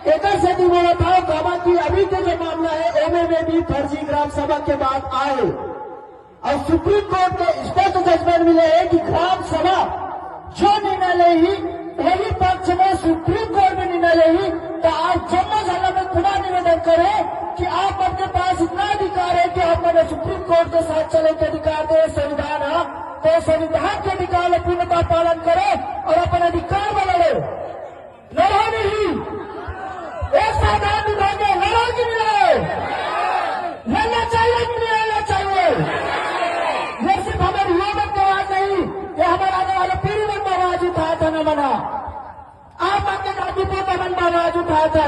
एक से बोला था बाबा की अभी के जो मामला है एमए में भी फर्जी ग्राम सभा के बाद आए और सुप्रीम कोर्ट के स्पष्ट जजमेंट मिले हैं कि ग्राम सभा जो निर्णय लेगी वही पक्ष में सुप्रीम कोर्ट में निर्णय लेगी। तो आप जम्मू जिला में खुला निवेदन करें कि आप अपने पास इतना अधिकार है कि आप मैंने सुप्रीम कोर्ट के साथ चले के अधिकार दे संविधान है तो संविधान के अधिकार में पूर्णता पालन करो और अपने अधिकार बना लो। लड़ो नहीं, एक साधारण विभाग में लड़ो कि नहीं लड़ो, लड़ना चाहिए कि नहीं लड़ना चाहिए। ये सिर्फ हमारे युवक की आवाज नहीं, ये हमारे आने वाले पीढ़ी में आवाज उठाया था न मना। आप आपके गाजीपुर में आवाज उठाया था।